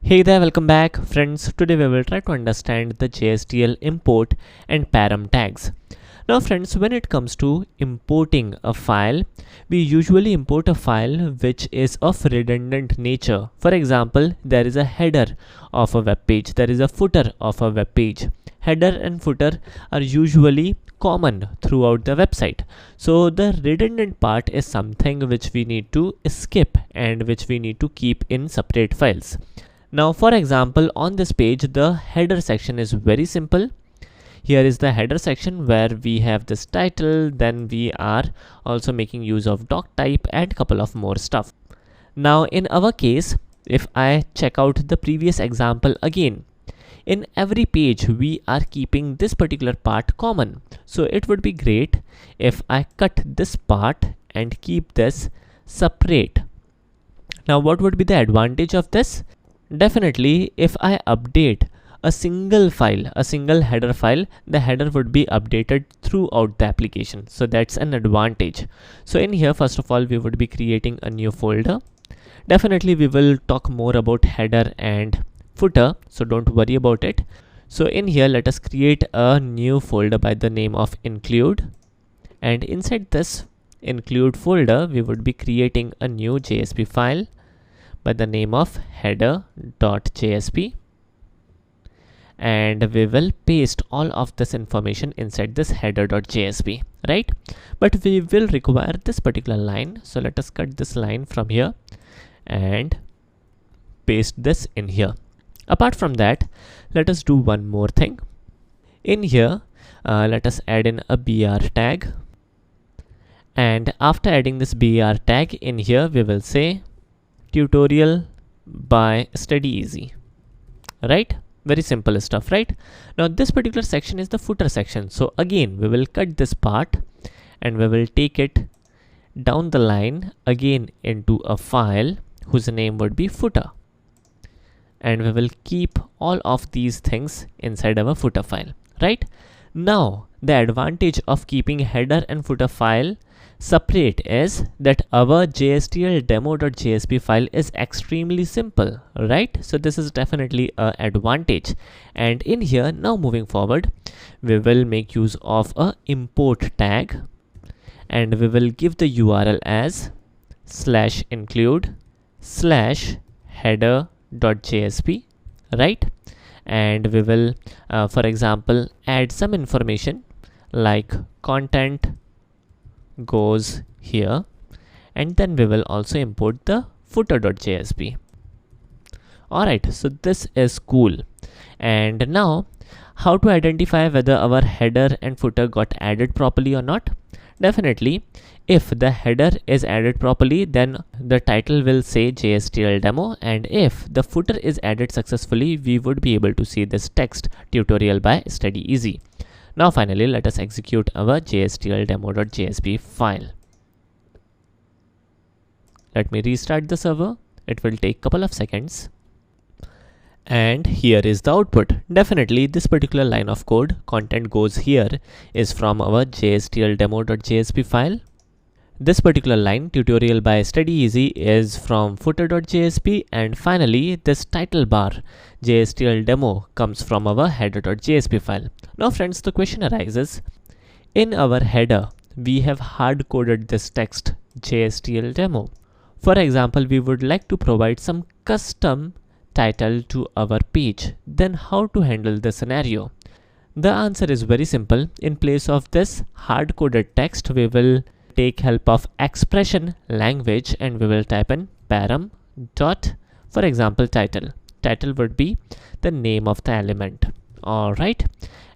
Hey there, welcome back friends. Today we will try to understand the JSTL import and param tags. Now friends, when it comes to importing a file, we usually import a file which is of redundant nature. For example, there is a header of a web page, there is a footer of a web page. Header and footer are usually common throughout the website. So the redundant part is something which we need to skip and which we need to keep in separate files. Now for example, on this page the header section is very simple. Here is the header section where we have this title, then we are also making use of doc type and couple of more stuff. Now in our case, if I check out the previous example again, in every page we are keeping this particular part common. So it would be great if I cut this part and keep this separate. Now what would be the advantage of this? Definitely, if I update a single file, a single header file, the header would be updated throughout the application. So that's an advantage. So in here, first of all, we would be creating a new folder. Definitely, we will talk more about header and footer, so don't worry about it. So in here, let us create a new folder by the name of include. And inside this include folder, we would be creating a new JSP file by the name of header.jsp, and we will paste all of this information inside this header.jsp, right? But we will require this particular line, so let us cut this line from here and paste this in here. Apart from that, let us do one more thing. In here, let us add in a br tag, and after adding this br tag in here, we will say tutorial by Study Easy, right? Very simple stuff, right? Now this particular section is the footer section. So again, we will cut this part and we will take it down the line again into a file whose name would be footer. And we will keep all of these things inside our footer file, right? Now, the advantage of keeping header and footer file separate is that our JSTL demo.jsp file is extremely simple, right? So this is definitely an advantage. And in here, now moving forward, we will make use of a import tag, and we will give the URL as /include/header.jsp, right? And we will, for example, add some information like content goes here, and then we will also import the footer.jsp. Alright, so this is cool. And now, how to identify whether our header and footer got added properly or not? Definitely, if the header is added properly, then the title will say JSTL demo, and if the footer is added successfully, we would be able to see this text tutorial by Study Easy. Now finally, let us execute our JSTL demo.jsp file. Let me restart the server. It will take a couple of seconds. And here is the output. Definitely this particular line of code, content goes here, is from our JSTL demo.jsp file. This particular line, tutorial by Study Easy, is from footer.jsp, and finally this title bar, JSTL demo, comes from our header.jsp file. Now friends, the question arises, in our header, we have hard coded this text JSTL demo. For example, we would like to provide some custom title to our page. Then how to handle the scenario? The answer is very simple. In place of this hard coded text, we will take help of expression language, and we will type in param dot, for example, title. Title would be the name of the element. All right.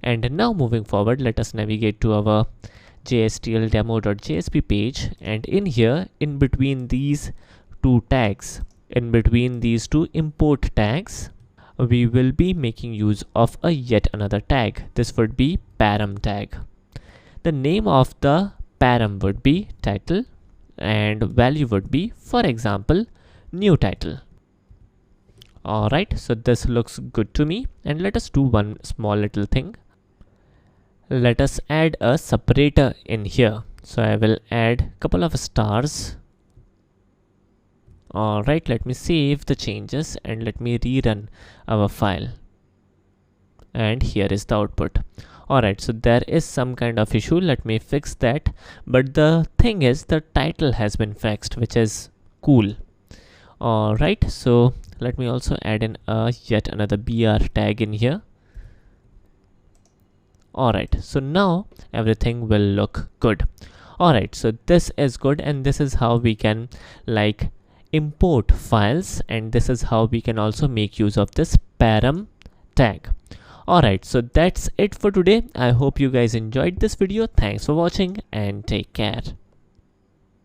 And now moving forward, let us navigate to our JSTL demo.jsp page, and in here, in between these two tags, in between these two import tags, we will be making use of a yet another tag. This would be param tag. The name of the param would be title, and value would be, for example, new title. Alright, so this looks good to me, and let us do one small little thing. Let us add a separator in here. So I will add a couple of stars Alright, let me save the changes and let me rerun our file. And here is the output. Alright, so there is some kind of issue. Let me fix that. But the thing is, the title has been fixed, which is cool. Alright, so let me also add in yet another br tag in here. Alright, so now everything will look good. Alright, so this is good, and this is how we can like import files, and this is how we can also make use of this param tag. Alright, so that's it for today. I hope you guys enjoyed this video. Thanks for watching and take care.